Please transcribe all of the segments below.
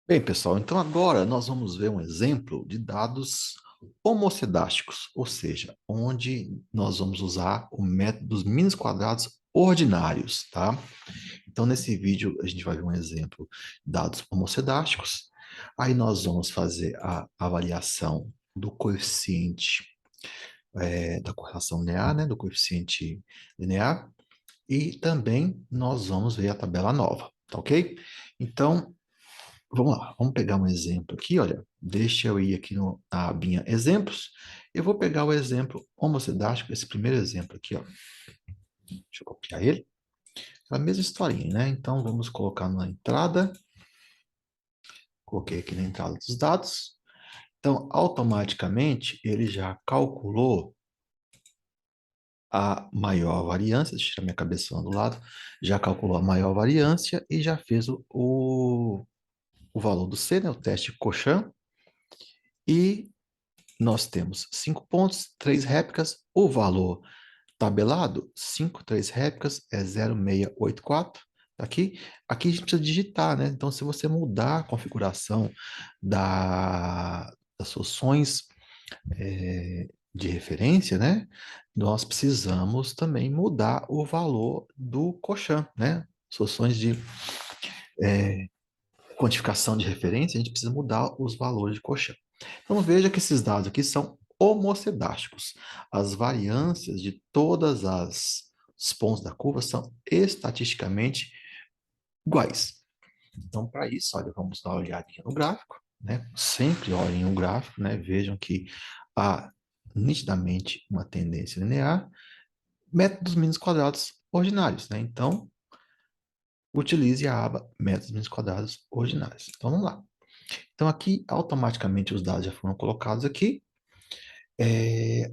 Bem, pessoal, então agora nós vamos ver um exemplo de dados homocedásticos, ou seja, onde nós vamos usar o método dos mínimos quadrados ordinários, tá? Então, nesse vídeo, a gente vai ver um exemplo de dados homocedásticos, aí nós vamos fazer a avaliação do coeficiente da correlação linear, né, do coeficiente linear, e também nós vamos ver a tabela nova, tá ok? Então, vamos lá, vamos pegar um exemplo aqui, olha. Deixa eu ir aqui na abinha exemplos. Eu vou pegar o exemplo homocedástico, esse primeiro exemplo aqui, ó. Deixa eu copiar ele. É a mesma historinha, né? Então, vamos colocar na entrada. Coloquei aqui na entrada dos dados. Então, automaticamente, ele já calculou a maior variância. Deixa eu tirar minha cabeça do lado. Já calculou a maior variância e já fez o valor do C, né? O teste Cochin. E nós temos 5 pontos, 3 réplicas, o valor tabelado, 5, 3 réplicas, é 0,684. Aqui, aqui a gente precisa digitar, né? Então, se você mudar a configuração das soluções de referência, né? Nós precisamos também mudar o valor do Cochin, né? Soluções de quantificação de referência, a gente precisa mudar os valores de Cochin. Então veja que esses dados aqui são homocedásticos. As variâncias de todas os pontos da curva são estatisticamente iguais. Então, para isso, olha, vamos dar uma olhadinha no gráfico, né? Sempre olhem no gráfico, né? Vejam que há nitidamente uma tendência linear, método dos mínimos quadrados ordinários, né? Então, utilize a aba métodos dos mínimos quadrados ordinários. Então, vamos lá. Então, aqui, automaticamente, os dados já foram colocados aqui.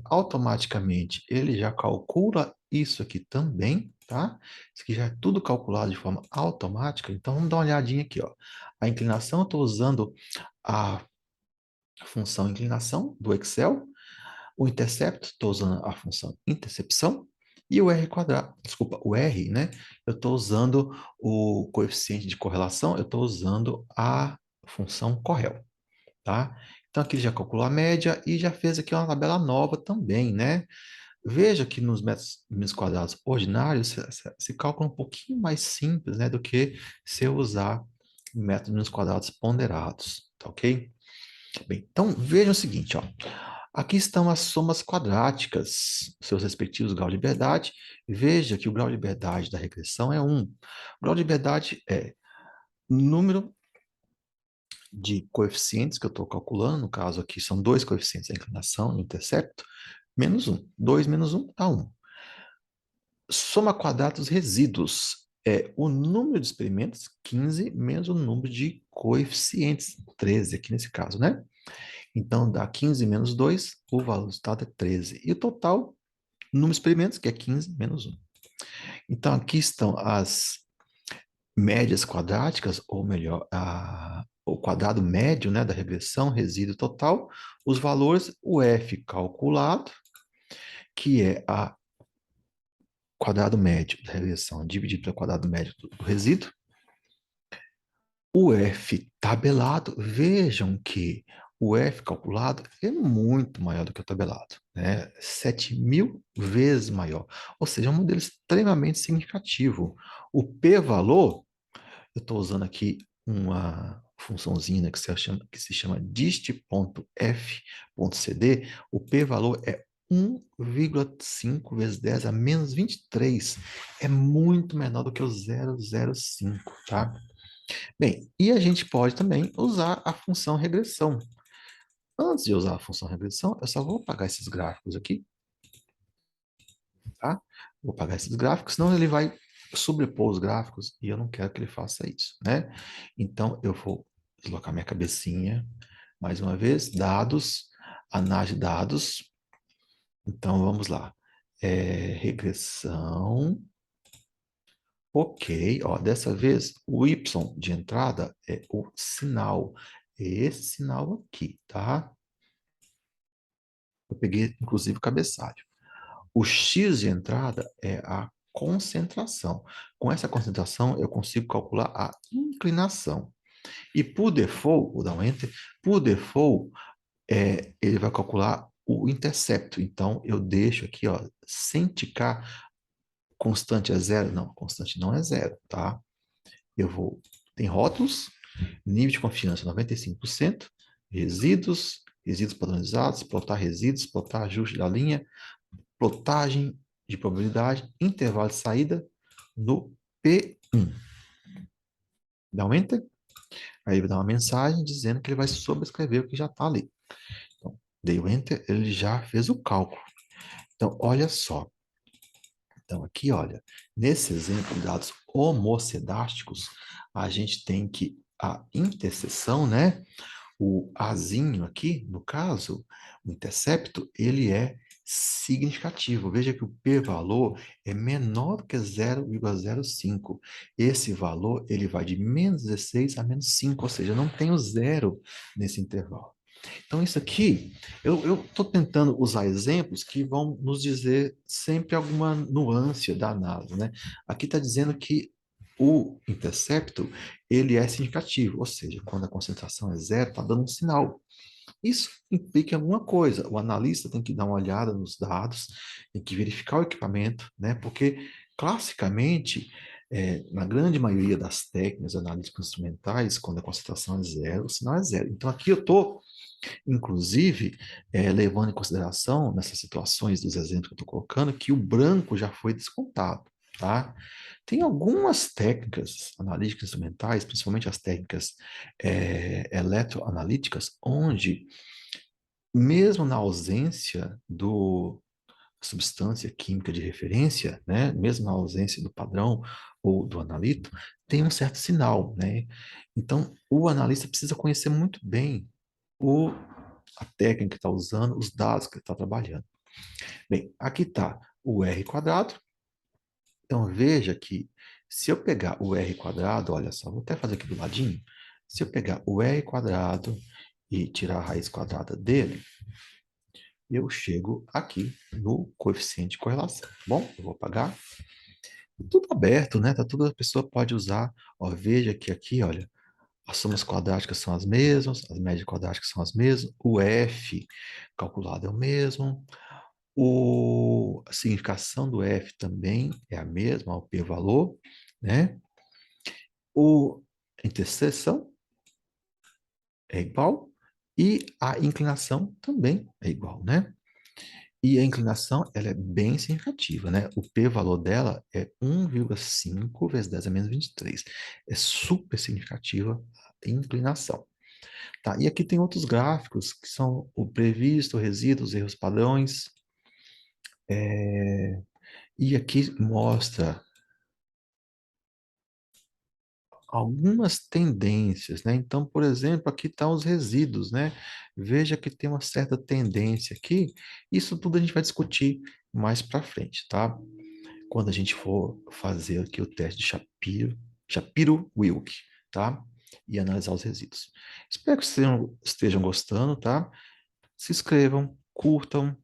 Automaticamente, ele já calcula isso aqui também, tá? Isso aqui já é tudo calculado de forma automática. Então, vamos dar uma olhadinha aqui, ó. A inclinação, eu estou usando a função inclinação do Excel. O intercepto, estou usando a função intercepção. E o R quadrado, desculpa, o R, né? Eu estou usando o coeficiente de correlação, eu estou usando a função correl, tá? Então aqui ele já calculou a média e já fez aqui uma tabela nova também, né? Veja que nos metros quadrados ordinários se cálculo um pouquinho mais simples, né, do que se eu usar métodos quadrados ponderados, tá ok? Bem, então vejam o seguinte, ó. Aqui estão as somas quadráticas, seus respectivos graus de liberdade. Veja que o grau de liberdade da regressão é 1. O grau de liberdade é número de coeficientes que eu estou calculando, no caso aqui são dois coeficientes, a inclinação e o intercepto, menos 1. 2 menos 1 dá 1. Soma quadrada dos resíduos é o número de experimentos, 15, menos o número de coeficientes, 13 aqui nesse caso, né? Então, dá 15 menos 2, o valor do resultado é 13. E o total, número de experimentos, que é 15 menos 1. Então, aqui estão as médias quadráticas, ou melhor, o quadrado médio, né, da regressão, resíduo total, os valores, o F calculado, que é a quadrado médio da regressão dividido pelo quadrado médio do resíduo, o F tabelado, vejam que o F calculado é muito maior do que o tabelado, né? 7.000 vezes maior. Ou seja, é um modelo extremamente significativo. O P-valor, eu estou usando aqui uma funçãozinha que se chama dist.f.cd, o P-valor é 1,5 vezes 10 a menos 23. É muito menor do que o 0,05, tá? Bem, e a gente pode também usar a função regressão. Antes de usar a função regressão, eu só vou apagar esses gráficos aqui, tá? Vou apagar esses gráficos, senão ele vai sobrepor os gráficos e eu não quero que ele faça isso, né? Então, eu vou deslocar minha cabecinha, mais uma vez, dados, análise de dados. Então, vamos lá. Regressão. Ok, ó, dessa vez o Y de entrada é o sinal. Esse sinal aqui, tá? Eu peguei, inclusive, o cabeçalho. O X de entrada é a concentração. Com essa concentração, eu consigo calcular a inclinação. E por default, vou dar um Enter, por default, ele vai calcular o intercepto. Então, eu deixo aqui, ó, sem ticar, constante é zero? Não, constante não é zero, tá? Eu vou, tem rótulos, nível de confiança 95%, resíduos, resíduos padronizados, plotar resíduos, plotar ajuste da linha, plotagem de probabilidade, intervalo de saída no P1. Dá um Enter, aí vai dar uma mensagem dizendo que ele vai sobrescrever o que já está ali. Então, dei o Enter, ele já fez o cálculo. Então, olha só. Então, aqui, olha, nesse exemplo de dados homocedásticos, a gente tem que a interseção, né? O Azinho aqui, no caso, o intercepto, ele é significativo. Veja que o p-valor é menor que 0,05. Esse valor, ele vai de menos 16 a menos 5, ou seja, não tem o zero nesse intervalo. Então, isso aqui, eu estou tentando usar exemplos que vão nos dizer sempre alguma nuance da análise, né? Aqui está dizendo que o intercepto, ele é significativo, ou seja, quando a concentração é zero, está dando um sinal. Isso implica alguma coisa. O analista tem que dar uma olhada nos dados, tem que verificar o equipamento, né? Porque, classicamente, na grande maioria das técnicas analíticas instrumentais, quando a concentração é zero, o sinal é zero. Então, aqui eu estou inclusive, levando em consideração, nessas situações dos exemplos que eu estou colocando, que o branco já foi descontado, tá? Tem algumas técnicas analíticas instrumentais, principalmente as técnicas eletroanalíticas, onde, mesmo na ausência do substância química de referência, né, mesmo na ausência do padrão ou do analito, tem um certo sinal, né? Então, o analista precisa conhecer muito bem o, a técnica que está usando, os dados que ele está trabalhando. Bem, aqui está o R quadrado. Então, veja que se eu pegar o R quadrado, olha só, vou até fazer aqui do ladinho. Se eu pegar o R quadrado e tirar a raiz quadrada dele, eu chego aqui no coeficiente de correlação. Bom, eu vou apagar. Tudo aberto, né? Tá tudo, a pessoa pode usar. Ó, veja que aqui, olha, as somas quadráticas são as mesmas, as médias quadráticas são as mesmas, o F calculado é o mesmo, a significação do F também é a mesma, o p-valor, né? A interseção é igual e a inclinação também é igual, né? E a inclinação, ela é bem significativa, né? O p-valor dela é 1,5 vezes 10 a menos 23. É super significativa a inclinação. Tá? E aqui tem outros gráficos, que são o previsto, resíduos, erros padrões. E aqui mostra algumas tendências, né? Então, por exemplo, aqui estão os resíduos, né? Veja que tem uma certa tendência aqui. Isso tudo a gente vai discutir mais para frente, tá? Quando a gente for fazer aqui o teste de Shapiro-Wilk, tá? E analisar os resíduos. Espero que vocês estejam gostando, tá? Se inscrevam, curtam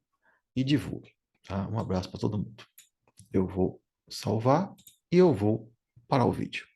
e divulguem, tá? Um abraço para todo mundo. Eu vou salvar e eu vou parar o vídeo.